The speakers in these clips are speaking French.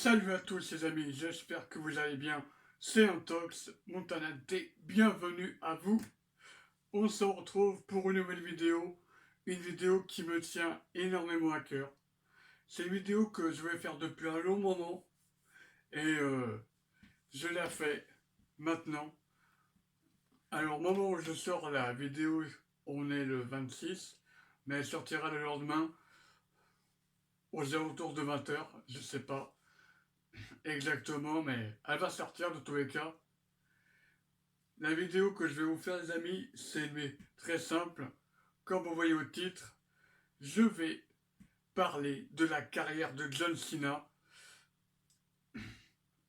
Salut à tous les amis, j'espère que vous allez bien. C'est Intox, Montana D, bienvenue à vous. On se retrouve pour une nouvelle vidéo, une vidéo qui me tient énormément à cœur. C'est une vidéo que je vais faire depuis un long moment et je la fais maintenant. Alors au moment où je sors la vidéo, on est le 26, mais elle sortira le lendemain aux alentours de 20h, je sais pas exactement, mais elle va sortir de tous les cas. La vidéo que je vais vous faire les amis, c'est très simple. Comme vous voyez au titre, je vais parler de la carrière de John Cena.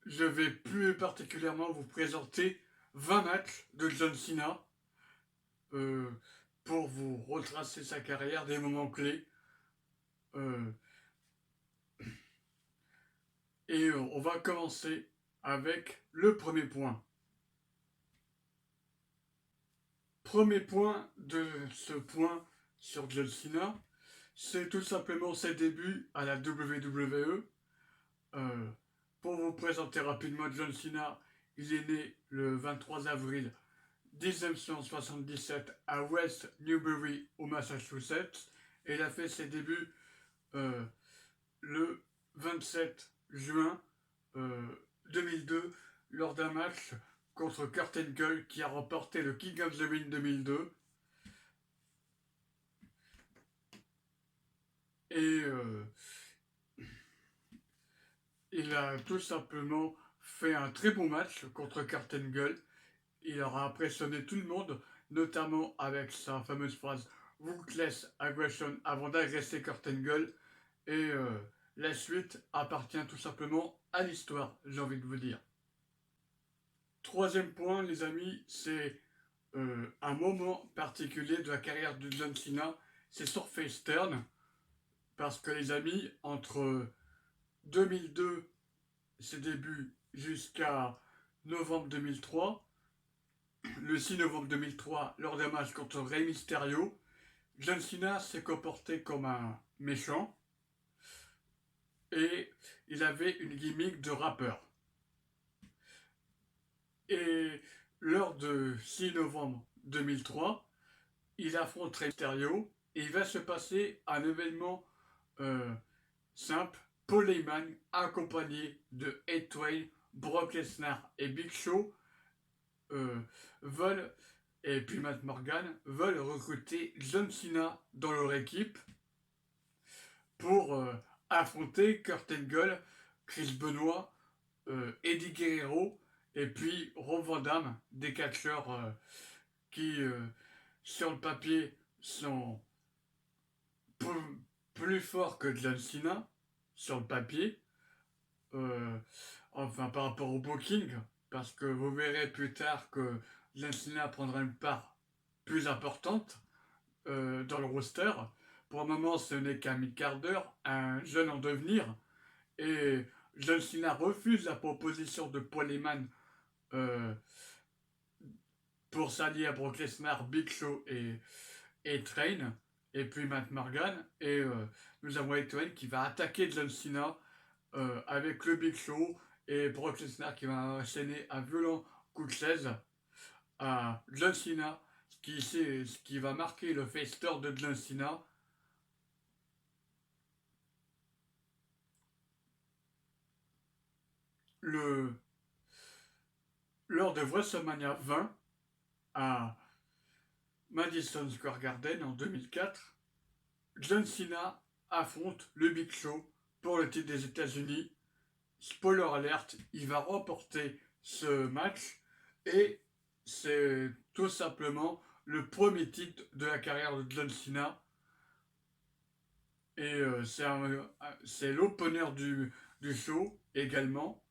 Je vais plus particulièrement vous présenter 20 matchs de John Cena euh, pour vous retracer sa carrière, des moments clés. Euh, on va commencer avec le premier point. Premier point de ce point sur John Cena, c'est tout simplement ses débuts à la WWE. Pour vous présenter rapidement John Cena, il est né le 23 avril 1977 à West Newbury au Massachusetts et il a fait ses débuts le 27 juin 2002 lors d'un match contre Kurt Angle qui a remporté le King of the Ring 2002. Et il a tout simplement fait un très bon match contre Kurt Angle. Il aura impressionné tout le monde, notamment avec sa fameuse phrase Ruthless Aggression avant d'agresser Kurt Angle. Et la suite appartient tout simplement à l'histoire, j'ai envie de vous dire. Troisième point, les amis, c'est un moment particulier de la carrière de John Cena, c'est son face turn. Parce que les amis, entre 2002, ses débuts, jusqu'à novembre 2003, le 6 novembre 2003, lors d'un match contre Rey Mysterio, John Cena s'est comporté comme un méchant et il avait une gimmick de rappeur. Et lors de 6 novembre 2003, il affronte Rey Mysterio et il va se passer un événement simple. Paul Heyman, accompagné de A-Train, Brock Lesnar et Big Show, veulent, et puis Matt Morgan, veulent recruter John Cena dans leur équipe pour affronter Kurt Angle, Chris Benoit, Eddie Guerrero et puis Rob Van Dam, des catcheurs qui, sur le papier, sont plus forts que John Cena, sur le papier, enfin par rapport au booking, parce que vous verrez plus tard que John Cena prendra une part plus importante dans le roster. Pour le moment, ce n'est qu'un mid-carder, un jeune en devenir, et John Cena refuse la proposition de Paul Heyman pour s'allier à Brock Lesnar, Big Show et Train, et puis Matt Morgan, et nous avons A-Train qui va attaquer John Cena avec le Big Show et Brock Lesnar qui va enchaîner un violent coup de chaise à John Cena, ce qui va marquer le face turn de John Cena. Lors de WrestleMania 20 à Madison Square Garden en 2004, John Cena affronte le Big Show pour le titre des États-Unis. Spoiler alert, il va remporter ce match et c'est tout simplement le premier titre de la carrière de John Cena. Et c'est l'opener du show également.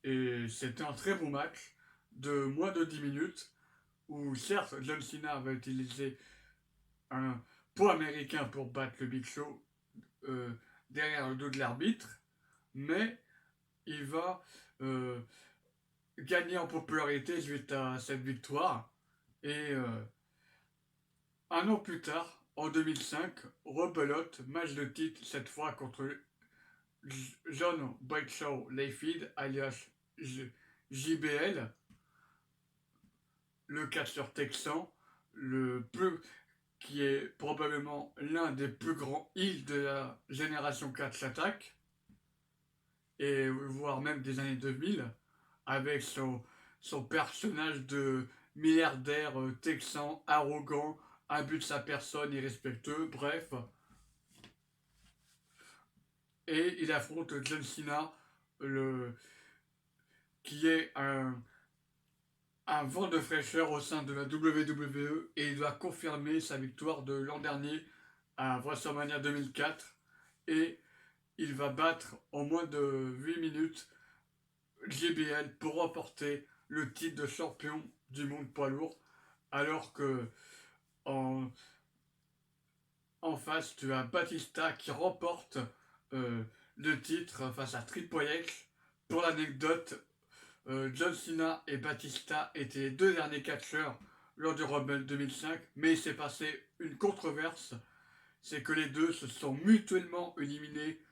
Et c'était un très bon match de moins de 10 minutes où certes John Cena va utiliser un poids américain pour battre le Big Show derrière le dos de l'arbitre, mais il va gagner en popularité suite à cette victoire. Et un an plus tard, en 2005, rebelote, match de titre, cette fois contre John Bradshaw Layfield, alias JBL, le catcheur texan, qui est probablement l'un des plus grands heels de la génération catch attack, et voire même des années 2000, avec son personnage de milliardaire texan arrogant, imbu de sa personne, irrespectueux, bref. Et il affronte John Cena, qui est un vent de fraîcheur au sein de la WWE, et il doit confirmer sa victoire de l'an dernier à WrestleMania 2004, et il va battre en moins de 8 minutes JBL pour remporter le titre de champion du monde poids lourd, alors que en, en face tu as Batista qui remporte le titre face à Triple H. Pour l'anecdote, John Cena et Batista étaient les deux derniers catcheurs lors du Rumble 2005, mais il s'est passé une controverse, c'est que les deux se sont mutuellement éliminés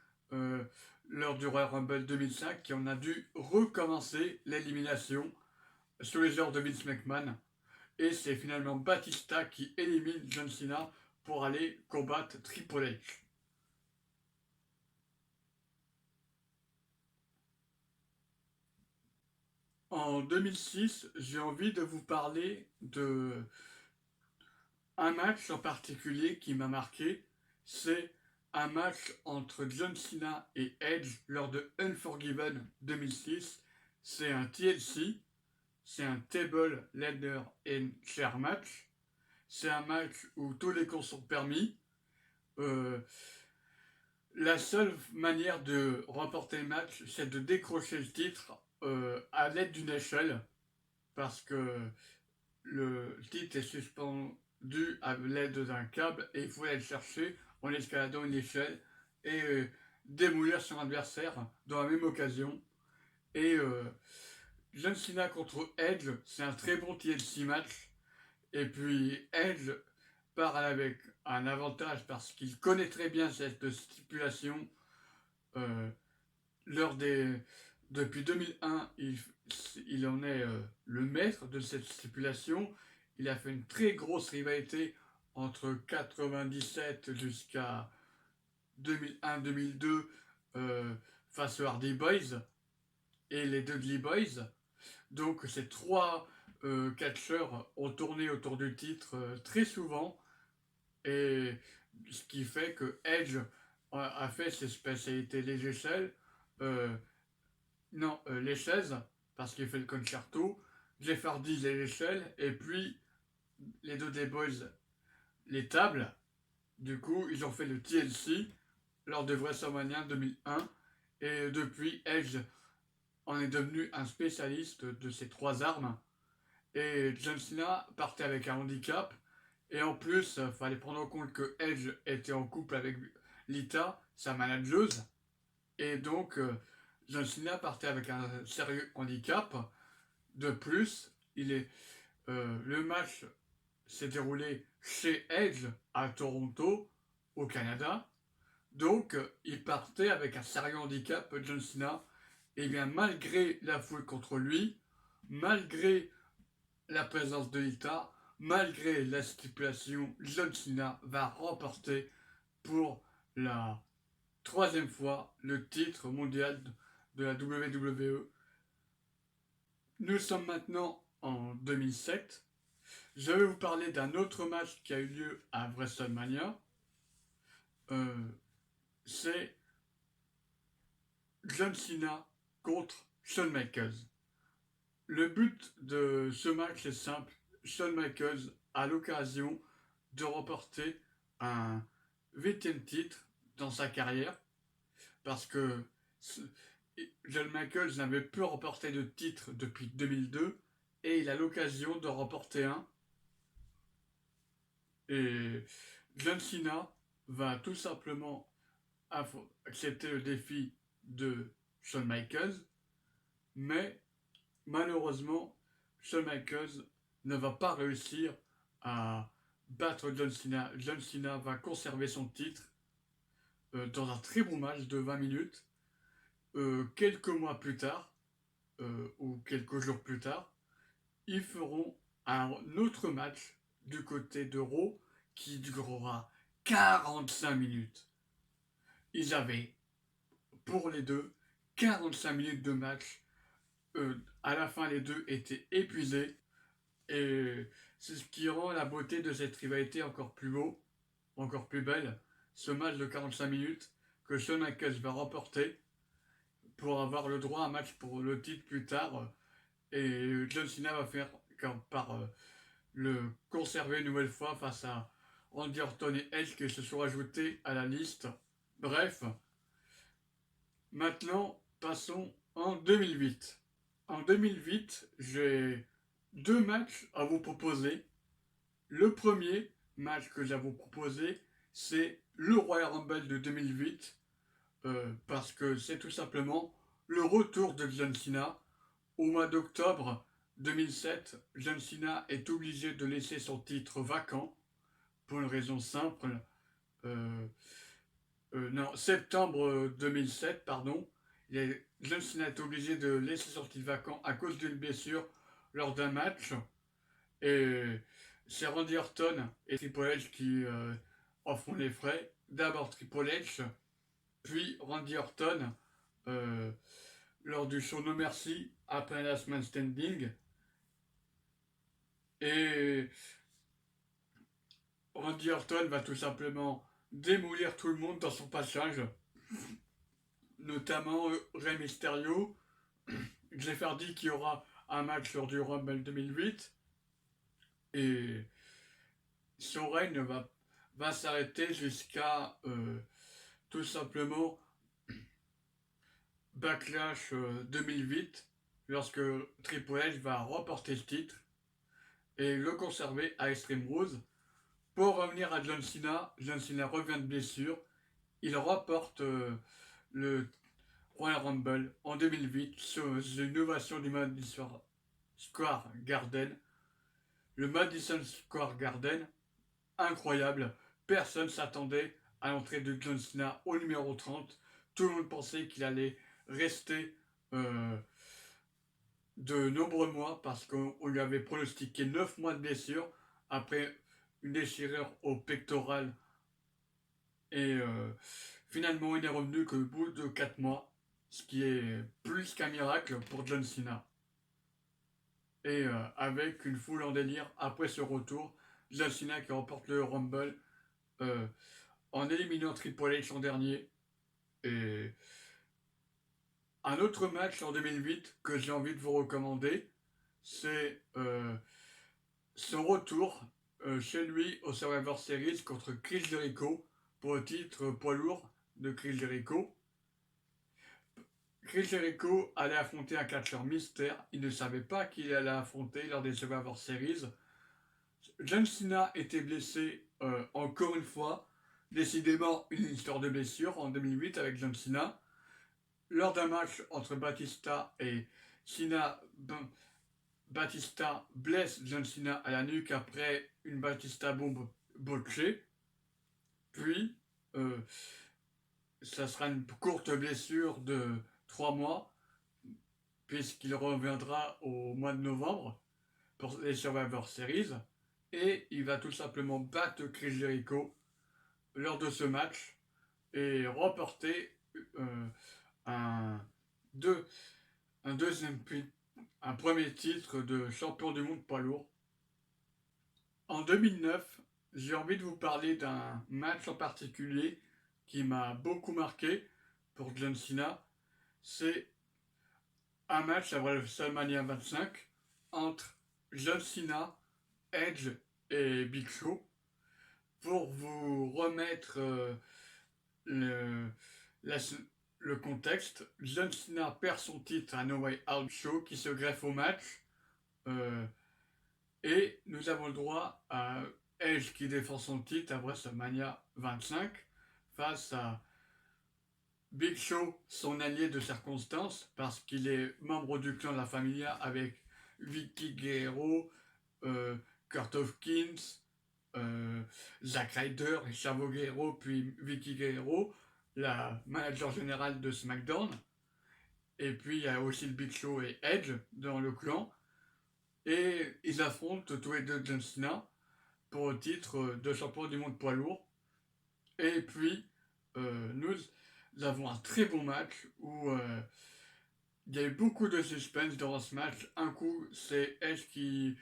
lors du Royal Rumble 2005, et on a dû recommencer l'élimination sous les ordres de Vince McMahon, et c'est finalement Batista qui élimine John Cena pour aller combattre Triple H. En 2006, j'ai envie de vous parler de un match en particulier qui m'a marqué. C'est un match entre John Cena et Edge lors de Unforgiven 2006. C'est un TLC, c'est un Table, Ladder and Chair match. C'est un match où tous les cons sont permis. Euh, la seule manière de remporter le match, c'est de décrocher le titre à l'aide d'une échelle, parce que le titre est suspendu à l'aide d'un câble et il faut aller le chercher en escaladant une échelle et démolir son adversaire dans la même occasion. Et John Cena contre Edge, c'est un très bon TLC match. Et puis Edge part avec un avantage parce qu'il connaît très bien cette stipulation. Euh, lors des... Depuis 2001, il en est le maître de cette stipulation. Il a fait une très grosse rivalité entre 97 jusqu'à 2001-2002 face aux Hardy Boys et les Dudley Boys. Donc ces trois catcheurs ont tourné autour du titre très souvent, et ce qui fait que Edge a fait ses spécialités les échelles, euh, non, les chaises, parce qu'il fait le concerto, Jeff Hardy les échelles, et puis les deux des Boys les tables. Du coup, ils ont fait le TLC lors de WrestleMania 2001, et depuis, Edge en est devenu un spécialiste de ces trois armes. Et John Cena partait avec un handicap, et en plus, il fallait prendre en compte que Edge était en couple avec Lita, sa manageuse, et donc John Cena partait avec un sérieux handicap. De plus, le match s'est déroulé chez Edge à Toronto, au Canada. Donc, il partait avec un sérieux handicap, John Cena. Et bien, malgré la foule contre lui, malgré la présence de Lita, malgré la stipulation, John Cena va remporter pour la troisième fois le titre mondial de la WWE. Nous sommes maintenant en 2007. Je vais vous parler d'un autre match qui a eu lieu à WrestleMania. C'est John Cena contre Shawn Michaels. Le but de ce match est simple. Shawn Michaels a l'occasion de remporter un 8e titre dans sa carrière, parce que John Michaels n'avait plus remporté de titre depuis 2002, et il a l'occasion de remporter un. Et John Cena va tout simplement accepter le défi de Shawn Michaels, mais malheureusement, Shawn Michaels ne va pas réussir à battre John Cena. John Cena va conserver son titre dans un très bon match de 20 minutes. quelques mois plus tard, ou quelques jours plus tard, ils feront un autre match du côté de Raw qui durera 45 minutes. Ils avaient, pour les deux, 45 minutes de match. À la fin, les deux étaient épuisés. Et c'est ce qui rend la beauté de cette rivalité encore plus beau, encore plus belle. Ce match de 45 minutes que Shawn Michaels va remporter pour avoir le droit à un match pour le titre plus tard. Et John Cena va faire par le conserver une nouvelle fois face à Randy Orton et Edge qui se sont ajoutés à la liste. Bref, maintenant passons en 2008. En 2008, j'ai deux matchs à vous proposer. Le premier match que j'ai à vous proposer, c'est le Royal Rumble de 2008, parce que c'est tout simplement le retour de John Cena. Au mois d'octobre 2007, John Cena est obligé de laisser son titre vacant pour une raison simple. Euh, non, septembre 2007, pardon. John Cena est obligé de laisser son titre vacant à cause d'une blessure lors d'un match. Et c'est Randy Orton et Triple H qui en font les frais. D'abord Triple H, puis Randy Orton euh, lors du show No Mercy après Last Man Standing. Et Randy Orton va tout simplement démolir tout le monde dans son passage, notamment Rey Mysterio. Jeff Hardy qui aura un match lors du Rumble 2008. Et son règne va s'arrêter jusqu'à tout simplement Backlash 2008, lorsque Triple H va remporter le titre et le conserver à Extreme Rules. Pour revenir à John Cena revient de blessure. Il remporte le Royal Rumble en 2008 sur une innovation du Madison Square Garden. Le Madison Square Garden, incroyable. Personne s'attendait à l'entrée de John Cena au numéro 30. Tout le monde pensait qu'il allait rester de nombreux mois parce qu'on lui avait pronostiqué 9 mois de blessure après une déchirure au pectoral. Et finalement, il est revenu qu'au bout de 4 mois, ce qui est plus qu'un miracle pour John Cena. Et avec une foule en délire après ce retour, John Cena qui remporte le Rumble en éliminant Triple H en dernier. Et un autre match en 2008 que j'ai envie de vous recommander, c'est son retour chez lui au Survivor Series contre Chris Jericho pour le titre poids lourd de Chris Jericho. Chris Jericho allait affronter un catcheur mystère. Il ne savait pas qui il allait affronter lors des Survivor Series. John Cena était blessé encore une fois. Décidément, une histoire de blessure en 2008 avec John Cena. Lors d'un match entre Batista et Cena, Batista blesse John Cena à la nuque après une Batista bombe botchée. Puis, ça sera une courte blessure de 3 mois, puisqu'il reviendra au mois de novembre pour les Survivor Series. Et il va tout simplement battre Chris Jericho lors de ce match et remporter un deuxième un premier titre de champion du monde poids lourd. En 2009, j'ai envie de vous parler d'un match en particulier qui m'a beaucoup marqué pour John Cena. C'est un match à WrestleMania 25 entre John Cena, Edge et Big Show. Pour vous remettre le, le contexte, John Cena perd son titre à No Way Out Show qui se greffe au match. Et nous avons le droit à Edge qui défend son titre à WrestleMania 25 face à Big Show, son allié de circonstance, parce qu'il est membre du clan de la Familia avec Vicky Guerrero, Kurt Hawkins, Zack Ryder et Chavo Guerrero, puis Vicky Guerrero, la manager générale de SmackDown. Et puis il y a aussi le Big Show et Edge dans le clan. Et ils affrontent tous les deux John Cena pour le titre de champion du monde poids lourd. Et puis nous avons un très bon match où il y a eu beaucoup de suspense dans ce match. Un coup c'est Edge qui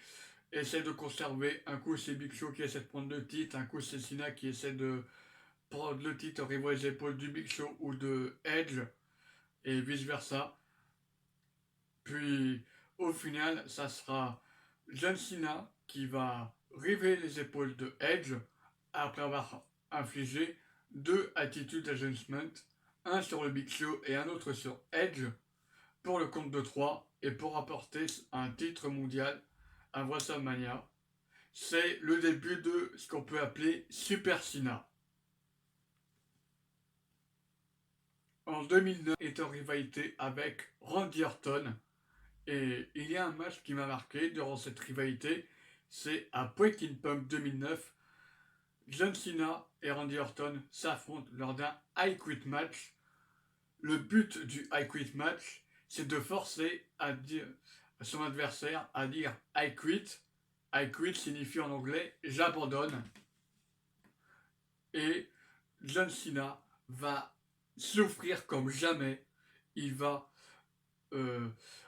essaie de conserver, un coup c'est Big Show qui essaie de prendre le titre, un coup c'est Cena qui essaie de prendre le titre, arriver les épaules du Big Show ou de Edge, et vice versa. Puis au final, ça sera John Cena qui va river les épaules de Edge après avoir infligé 2 attitude adjustments, un sur le Big Show et un autre sur Edge, pour le compte de 3 et pour apporter un titre mondial à WrestleMania. C'est le début de ce qu'on peut appeler Super Cena. En 2009, est en rivalité avec Randy Orton. Et il y a un match qui m'a marqué durant cette rivalité, c'est à Breaking Pump 2009. John Cena et Randy Orton s'affrontent lors d'un I Quit match. Le but du I Quit match, c'est de forcer à dire son adversaire à dire I quit. I quit signifie en anglais j'abandonne. Et John Cena va souffrir comme jamais. Il va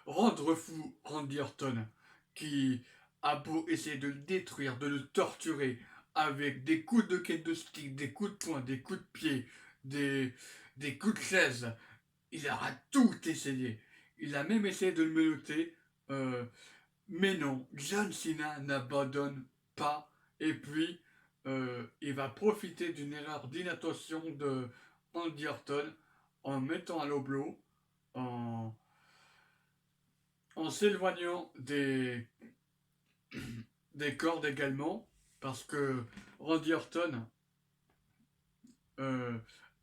rendre fou Randy Orton, qui a beau essayer de le détruire, de le torturer avec des coups de kendo stick, des coups de poing, des coups de pied, des coups de chaise. Il aura tout essayé. Il a même essayé de le menotter. Mais non, John Cena n'abandonne pas. Et puis, il va profiter d'une erreur d'inattention de Randy Orton en mettant un low blow, en s'éloignant des cordes également, parce que Randy Orton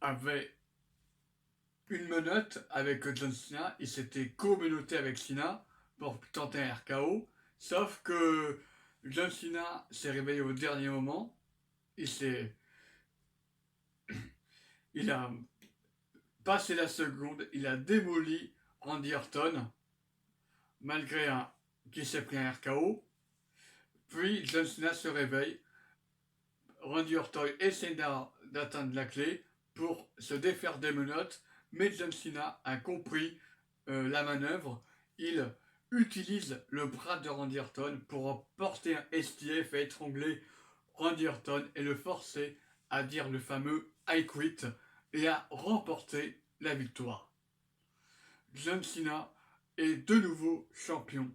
avait une menotte avec John Cena, il s'était co-menotté avec Cena pour tenter un RKO, sauf que John Cena s'est réveillé au dernier moment, il a passé la seconde, il a démoli Randy Orton, malgré qu'il s'est pris un RKO. Puis John Cena se réveille, Randy Orton essaie d'atteindre la clé pour se défaire des menottes, mais John Cena a compris la manœuvre. Il utilise le bras de Randy Orton pour porter un STF et étrangler Randy Orton et le forcer à dire le fameux I quit et à remporter la victoire. John Cena est de nouveau champion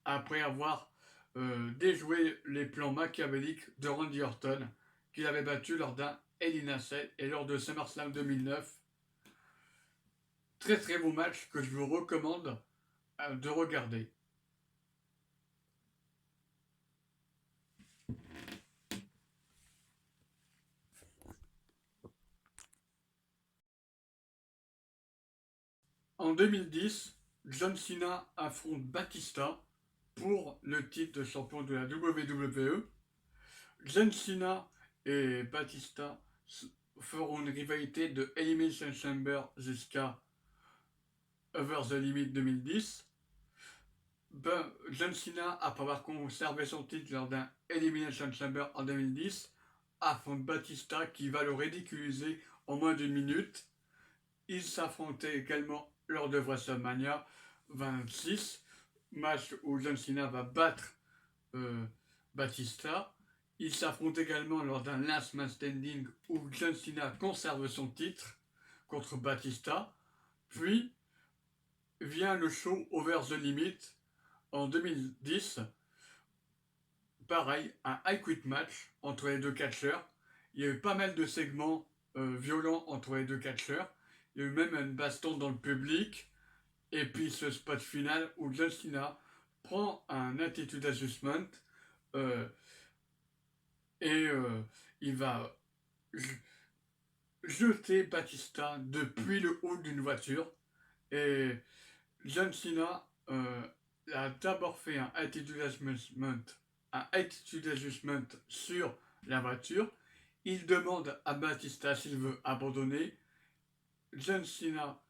après avoir déjoué les plans machiavéliques de Randy Orton qu'il avait battu lors d'un Hell in a Cell et lors de SummerSlam 2009. Très très beau match que je vous recommande de regarder. En 2010, John Cena affronte Batista pour le titre de champion de la WWE. John Cena et Batista feront une rivalité de Elimination Chamber jusqu'à Over the Limit 2010. John Cena, après avoir conservé son titre lors d'un Elimination Chamber en 2010, affronte Batista qui va le ridiculiser en moins d'une minute. Ils s'affrontaient également lors de WrestleMania 26, match où John Cena va battre Batista. Ils s'affrontent également lors d'un Last Man Standing où John Cena conserve son titre contre Batista. Puis vient le show Over the Limit en 2010. Pareil, un I Quit match entre les deux catcheurs. Il y a eu pas mal de segments violents entre les deux catcheurs. Il y a eu même une baston dans le public. Et puis ce spot final où John Cena prend un attitude adjustment et il va jeter Batista depuis le haut d'une voiture. Et John Cena a d'abord fait un attitude adjustment sur la voiture. Il demande à Batista s'il veut abandonner. John Cena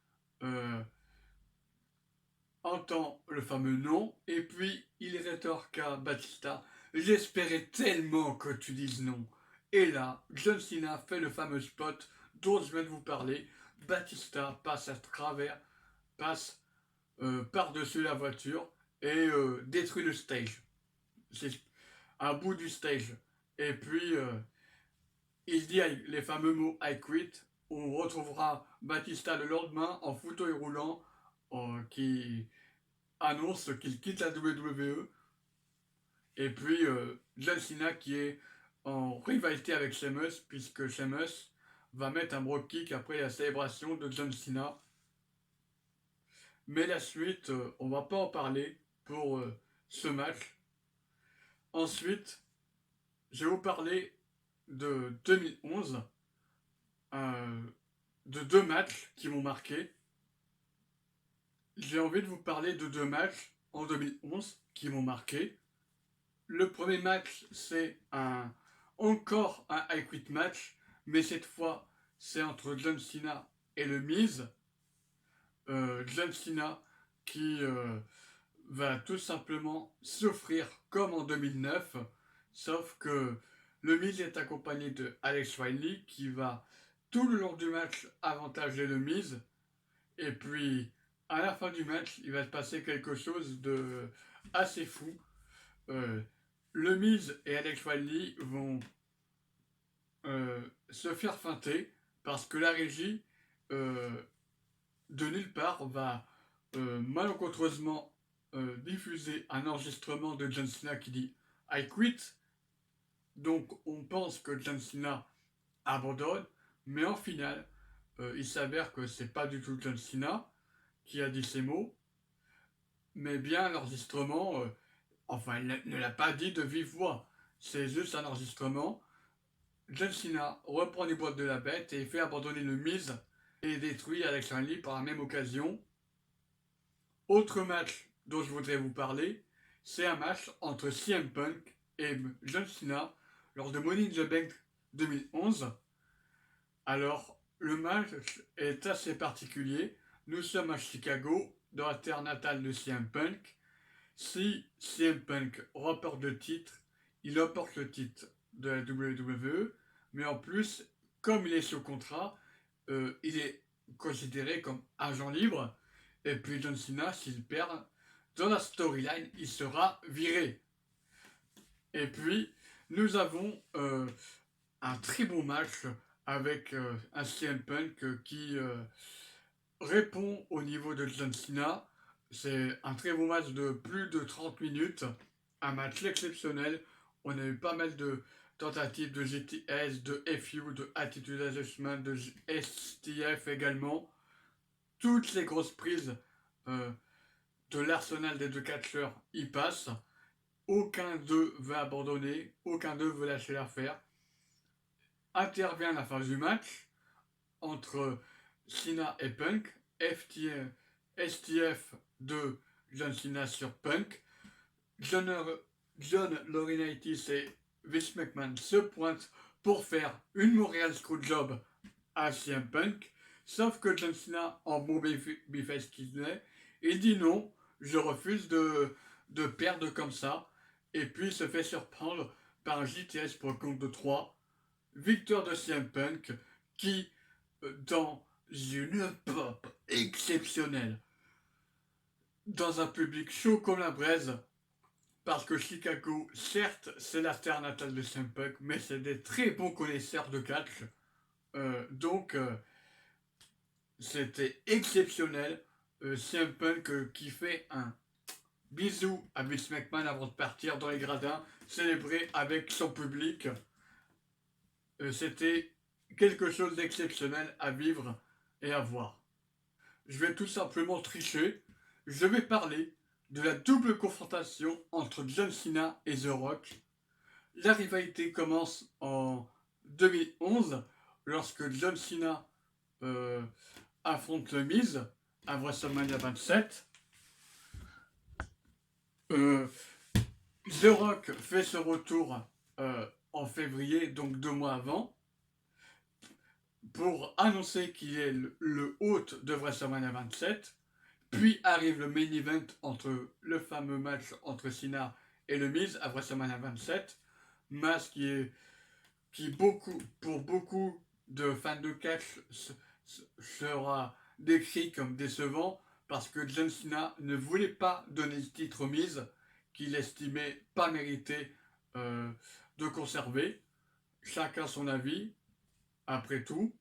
entend le fameux non, et puis il rétorque à Batista, j'espérais tellement que tu dises non. Et là, John Cena fait le fameux spot dont je viens de vous parler. Batista passe à travers, passe par-dessus la voiture et détruit le stage. C'est à bout du stage. Et puis, il dit les fameux mots I quit. On retrouvera Batista le lendemain en fauteuil roulant qui annonce qu'il quitte la WWE. Et puis, John Cena qui est en rivalité avec Sheamus, puisque Sheamus va mettre un brogue kick après la célébration de John Cena. Mais la suite, on va pas en parler pour ce match. Ensuite, je vais vous parler de 2011, de deux matchs qui m'ont marqué. J'ai envie de vous parler de deux matchs en 2011 qui m'ont marqué. Le premier match, c'est encore un I Quit match, mais cette fois, c'est entre John Cena et le Miz. John Cena qui va tout simplement s'offrir comme en 2009, sauf que le Miz est accompagné de Alex Riley qui va tout le long du match avantager le Miz, et puis à la fin du match, il va se passer quelque chose de assez fou. Le Miz et Alex Riley vont se faire feinter parce que la régie de nulle part va malencontreusement diffuser un enregistrement de John Cena qui dit I quit. Donc on pense que John Cena abandonne, mais en finale, il s'avère que c'est pas du tout John Cena qui a dit ces mots, mais bien l'enregistrement, enfin il ne l'a pas dit de vive voix, c'est juste un enregistrement. John Cena reprend les boîtes de la bête et fait abandonner le Miz et détruit Alex Riley par la même occasion. Autre match dont je voudrais vous parler, c'est un match entre CM Punk et John Cena lors de Money in the Bank 2011. Alors, le match est assez particulier. Nous sommes à Chicago, dans la terre natale de CM Punk. Si CM Punk remporte le titre, il remporte le titre de la WWE, mais en plus, comme il est sous contrat, il est considéré comme agent libre. Et puis John Cena, s'il perd, dans la storyline, il sera viré. Et puis, nous avons un très bon match avec un CM Punk qui répond au niveau de John Cena. C'est un très bon match de plus de 30 minutes, un match exceptionnel. On a eu pas mal de tentatives de GTS, de FU, de Attitude Adjustment, de STF également. Toutes les grosses prises de l'arsenal des deux catcheurs y passent. Aucun d'eux veut abandonner, aucun d'eux veut lâcher l'affaire. Intervient la phase du match entre Cena et Punk, STF de John Cena sur Punk. John Laurinaitis et Vince McMahon se pointent pour faire une Montreal Screwjob à CM Punk, sauf que John Cena, en bon bifest qu'il est, il dit non, je refuse de perdre comme ça, et puis se fait surprendre par un JTS pour le compte de 3, victoire de CM Punk, qui, dans une pop exceptionnelle, dans un public chaud comme la braise, parce que Chicago, certes, c'est la terre natale de CM Punk, mais c'est des très bons connaisseurs de catch, donc c'était exceptionnel. CM Punk qui fait un bisou à Vince McMahon avant de partir dans les gradins, célébrer avec son public. C'était quelque chose d'exceptionnel à vivre et à voir. Je vais tout simplement tricher. Je vais parler de la double confrontation entre John Cena et The Rock. La rivalité commence en 2011 lorsque John Cena affronte le Miz à WrestleMania 27. The Rock fait ce retour en février, donc 2 mois avant, pour annoncer qu'il est le hôte de WrestleMania 27. Puis arrive le main event entre le fameux match entre Cena et le Miz à WrestleMania 27. Match pour beaucoup de fans de catch sera décrit comme décevant parce que John Cena ne voulait pas donner le titre au Miz qu'il estimait pas mérité de conserver. Chacun son avis, après tout.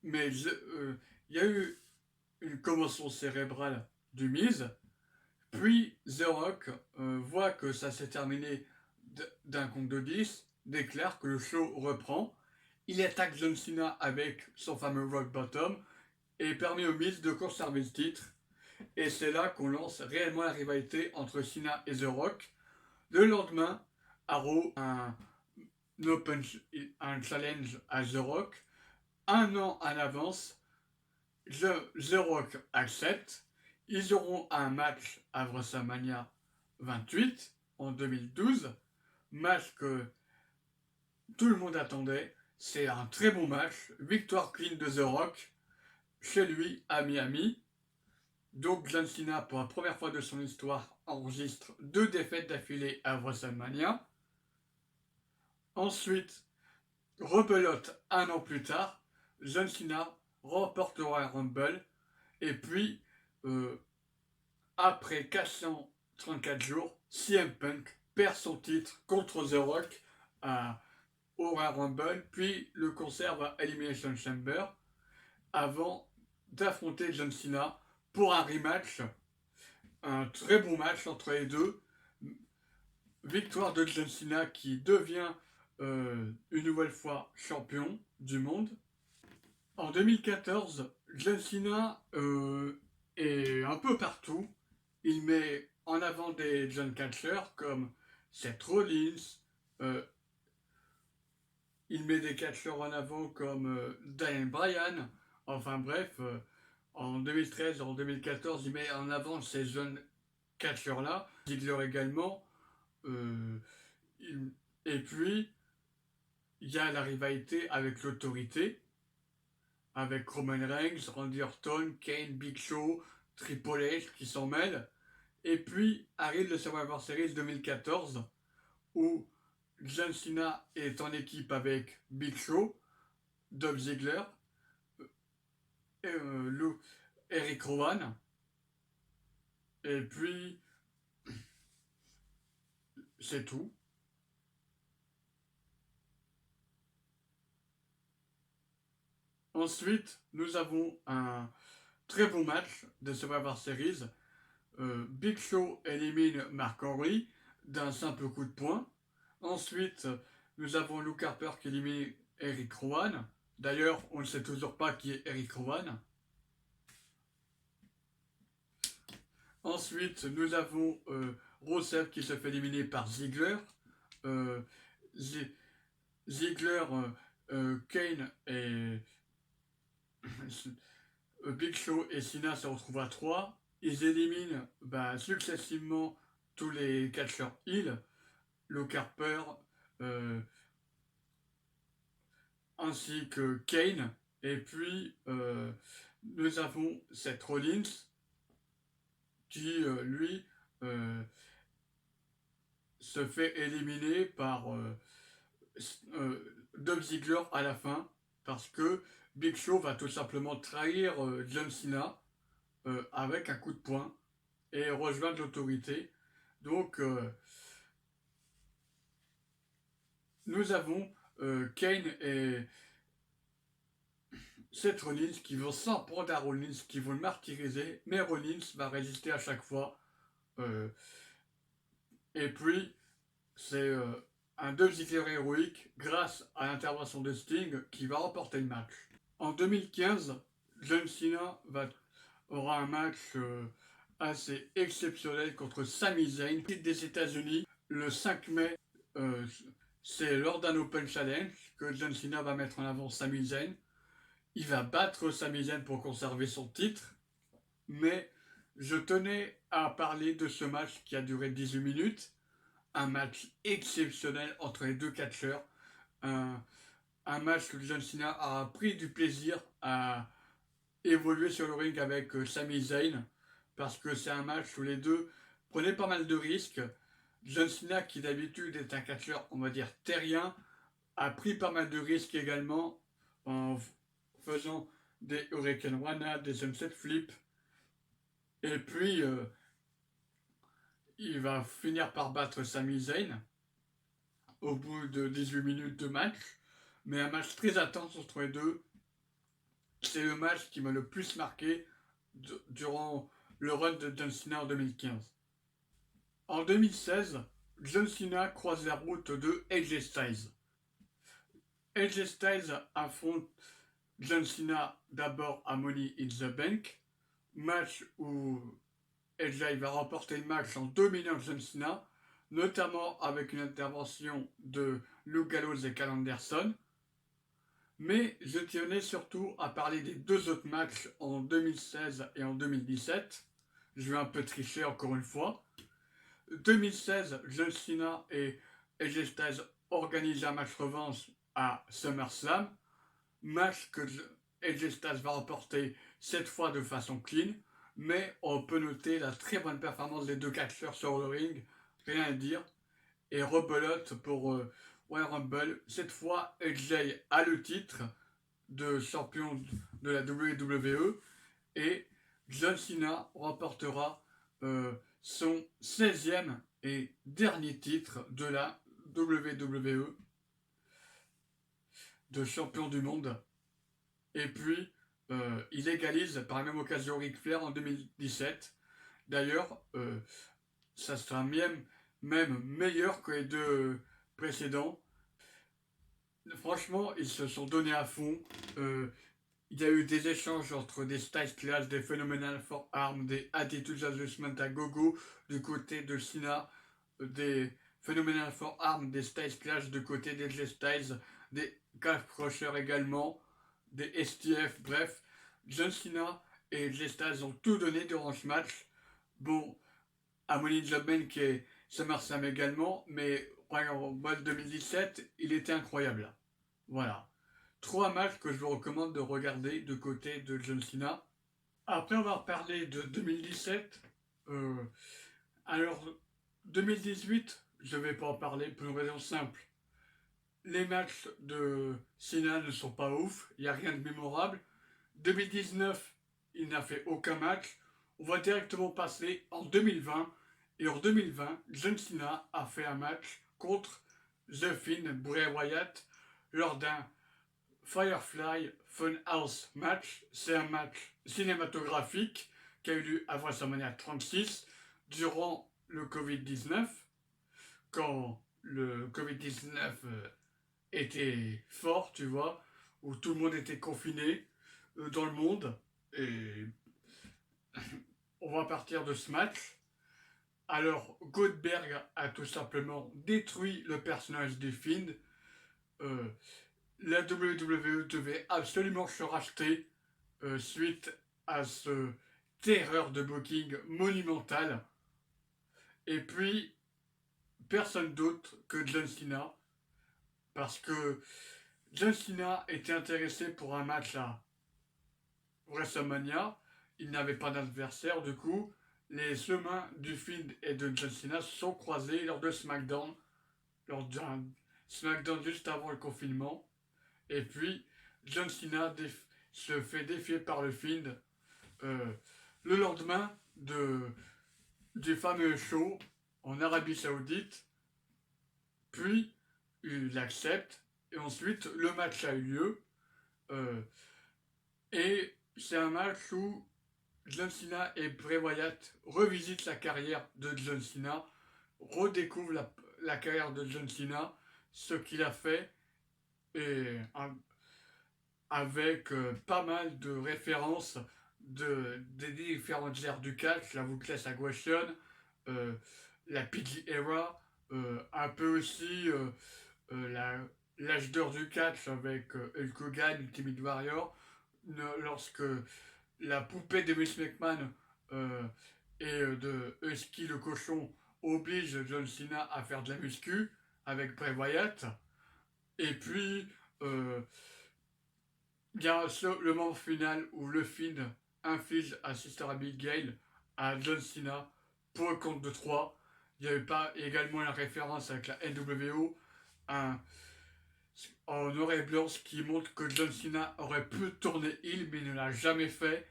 Mais il y a eu une commotion cérébrale du Miz. Puis The Rock voit que ça s'est terminé d'un compte de 10, déclare que le show reprend. Il attaque John Cena avec son fameux Rock Bottom et permet au Miz de conserver le titre. Et c'est là qu'on lance réellement la rivalité entre Cena et The Rock. Le lendemain, à Raw, un challenge à The Rock. Un an en avance, The Rock accepte. Ils auront un match à WrestleMania 28 en 2012. Match que tout le monde attendait. C'est un très bon match. Victoire clean de The Rock chez lui à Miami. Donc John Cena, pour la première fois de son histoire, enregistre 2 défaites d'affilée à WrestleMania. Ensuite, rebelote un an plus tard, John Cena remporte le Royal Rumble. Et puis, après 434 jours, CM Punk perd son titre contre The Rock au Royal Rumble, puis le conserve à Elimination Chamber avant d'affronter John Cena pour un rematch. Un très bon match entre les deux. Victoire de John Cena qui devient une nouvelle fois champion du monde. En 2014, John Cena est un peu partout. Il met en avant des jeunes catcheurs comme Seth Rollins. Il met des catcheurs en avant comme Daniel Bryan. Enfin bref, en 2013 et en 2014, il met en avant ces jeunes catcheurs-là. Ziggler également. Et puis, il y a la rivalité avec l'autorité, avec Roman Reigns, Randy Orton, Kane, Big Show, Triple H qui s'en mêlent. Et puis arrive le Survivor Series 2014 où John Cena est en équipe avec Big Show, Dolph Ziggler, Eric Rowan. Et puis c'est tout. Ensuite, nous avons un très bon match de Survivor Series. Big Show élimine Mark Henry d'un simple coup de poing. Ensuite, nous avons Luke Harper qui élimine Eric Rowan. D'ailleurs, on ne sait toujours pas qui est Eric Rowan. Ensuite, nous avons Rusev qui se fait éliminer par Ziggler. Ziggler, Kane et Big Show et Cena se retrouvent à 3. Ils éliminent successivement tous les catcheurs heel, Luke Harper, ainsi que Kane. Et puis, nous avons Seth Rollins qui, lui, se fait éliminer par Dolph Ziggler à la fin parce que Big Show va tout simplement trahir John Cena avec un coup de poing et rejoindre l'autorité. Donc, nous avons Kane et Seth Rollins qui vont s'en prendre à Rollins, qui vont le martyriser, mais Rollins va résister à chaque fois. Et puis, c'est un Dolph Ziggler héroïque grâce à l'intervention de Sting qui va remporter le match. En 2015, John Cena aura un match assez exceptionnel contre Sami Zayn, des États-Unis, le 5 mai. C'est lors d'un Open Challenge que John Cena va mettre en avant Sami Zayn. Il va battre Sami Zayn pour conserver son titre, mais je tenais à parler de ce match qui a duré 18 minutes. Un match exceptionnel entre les deux catcheurs. Un match que John Cena a pris du plaisir à évoluer sur le ring avec Sami Zayn, parce que c'est un match où les deux prenaient pas mal de risques. John Cena, qui d'habitude est un catcheur, on va dire, terrien, a pris pas mal de risques également en faisant des Hurricane Rana, des Sunset Flip. Et puis, il va finir par battre Sami Zayn au bout de 18 minutes de match. Mais un match très intense entre les deux. C'est le match qui m'a le plus marqué durant le run de John Cena en 2015. En 2016, John Cena croise la route de AJ Styles. AJ Styles affronte John Cena d'abord à Money in the Bank, match où AJ va remporter le match en dominant John Cena, notamment avec une intervention de Luke Gallows et Cal Anderson. Mais je tenais surtout à parler des deux autres matchs en 2016 et en 2017. Je vais un peu tricher encore une fois. 2016, John Cena et AJ Styles organisent un match revanche à SummerSlam. Match que AJ Styles va remporter cette fois de façon clean. Mais on peut noter la très bonne performance des deux catcheurs sur le ring. Rien à dire. Et rebelote pour Royal Rumble. Cette fois, AJ a le titre de champion de la WWE. Et John Cena remportera son 16e et dernier titre de la WWE de champion du monde. Et puis, il égalise par la même occasion Ric Flair en 2017. D'ailleurs, ça sera même meilleur que les deux précédents. Franchement, ils se sont donnés à fond. Il y a eu des échanges entre des Styles Clash, des Phenomenal Forearm, des Attitude Adjustment à gogo du côté de Cena, des Phenomenal Forearm, des Styles Clash du côté des Styles, des Calf Crusher également, des STF, bref. John Cena et les Styles ont tout donné durant ce match. Bon, à Money in the Bank et SummerSlam également, mais en mode 2017, il était incroyable. Voilà. 3 matchs que je vous recommande de regarder de côté de John Cena. Après, on va reparler de 2017. Alors, 2018, je ne vais pas en parler pour une raison simple. Les matchs de Cena ne sont pas ouf, il n'y a rien de mémorable. 2019, il n'a fait aucun match. On va directement passer en 2020. Et en 2020, John Cena a fait un match contre The Fiend, Bray Wyatt, lors d'un Firefly Funhouse match. C'est un match cinématographique qui a eu lieu à WrestleMania 36 durant le Covid-19, quand le Covid-19 était fort, tu vois, où tout le monde était confiné dans le monde. Et on va partir de ce match. Alors, Goldberg a tout simplement détruit le personnage du Fiend. La WWE devait absolument se racheter suite à ce terreur de booking monumental. Et puis, personne d'autre que John Cena, parce que John Cena était intéressé pour un match à WrestleMania. Il n'avait pas d'adversaire, du coup, les chemins du Fiend et de John Cena se sont croisés lors de SmackDown, lors d'un SmackDown juste avant le confinement. Et puis, John Cena se fait défier par le Fiend le lendemain du fameux show en Arabie Saoudite. Puis, il accepte. Et ensuite, le match a eu lieu. Et c'est un match où John Cena et Bray Wyatt revisitent la carrière de John Cena, redécouvrent la carrière de John Cena, ce qu'il a fait, et avec pas mal de références des différentes ères du catch, la Ruthless Aggression, la PG Era, un peu aussi l'âge d'or du catch avec Hulk Hogan, Ultimate Warrior, lorsque la poupée de Vince McMahon et de Husky le cochon oblige John Cena à faire de la muscu avec Bray Wyatt. Et puis Il y a le moment final où le Fiend inflige à Sister Abigail à John Cena pour le compte de 3. Il y a eu pas également la référence avec la NWO, un, en noir et blanc, ce qui montre que John Cena aurait pu tourner heel mais ne l'a jamais fait.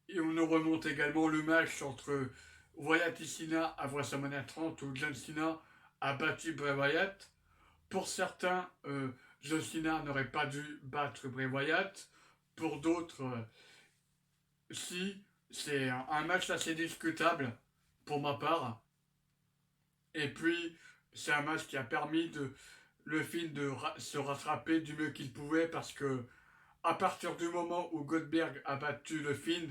Et on nous remonte également le match entre Wyatt et Cena à WrestleMania 30 où John Cena a battu Bray Wyatt. Pour certains, John Cena n'aurait pas dû battre Bray Wyatt. Pour d'autres, si, c'est un match assez discutable pour ma part. Et puis, c'est un match qui a permis le film de se rattraper du mieux qu'il pouvait parce que à partir du moment où Goldberg a battu le Fiend,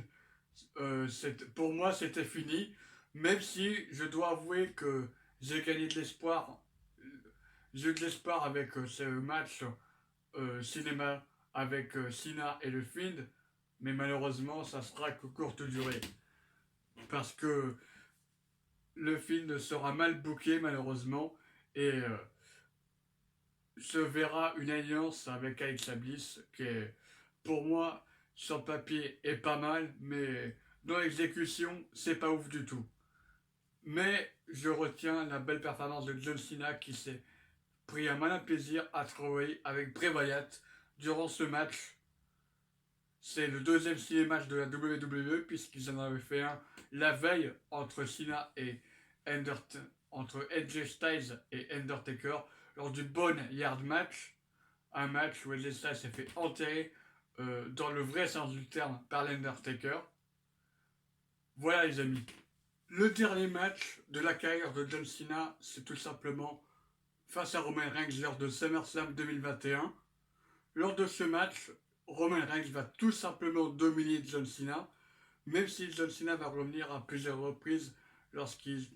pour moi c'était fini. Même si je dois avouer que j'ai gagné de l'espoir, j'ai eu de l'espoir avec ce match cinéma avec Cena et le Fiend, mais malheureusement ça sera que courte durée. Parce que le film sera mal booké malheureusement et se verra une alliance avec Alexa Bliss qui est pour moi sur papier est pas mal mais dans l'exécution c'est pas ouf du tout. Mais je retiens la belle performance de John Cena qui s'est pris un malin plaisir à travailler avec Bray Wyatt durant ce match. C'est le deuxième ciné-match de la WWE puisqu'ils en avaient fait un la veille entre Cena et entre Edge Styles et Undertaker lors du Boneyard match. Un match où Edge Styles s'est fait enterrer dans le vrai sens du terme par l'Undertaker. Voilà les amis. Le dernier match de la carrière de John Cena, c'est tout simplement face à Roman Reigns lors de SummerSlam 2021. Lors de ce match, Roman Reigns va tout simplement dominer John Cena, même si John Cena va revenir à plusieurs reprises lorsqu'il,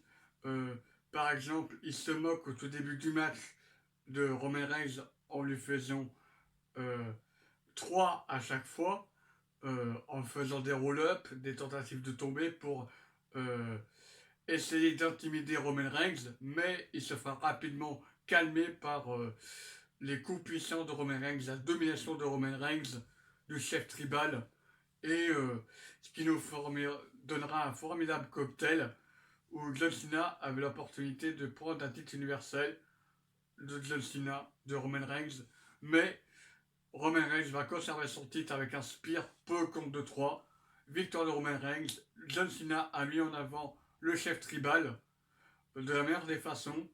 par exemple, il se moque au tout début du match de Roman Reigns en lui faisant 3 à chaque fois, en faisant des roll-ups, des tentatives de tomber pour essayer d'intimider Roman Reigns, mais il se fera rapidement calmer par les coups puissants de Roman Reigns, la domination de Roman Reigns, du chef tribal, et ce qui nous donnera un formidable cocktail où John Cena avait l'opportunité de prendre un titre universel de John Cena, de Roman Reigns, mais Roman Reigns va conserver son titre avec un spear peu compte de 3. Victoire de Roman Reigns, John Cena a mis en avant le chef tribal de la meilleure des façons.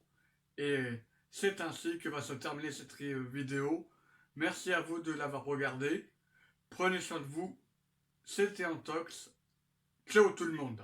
Et c'est ainsi que va se terminer cette vidéo. Merci à vous de l'avoir regardé. Prenez soin de vous. C'était Antox. Ciao tout le monde.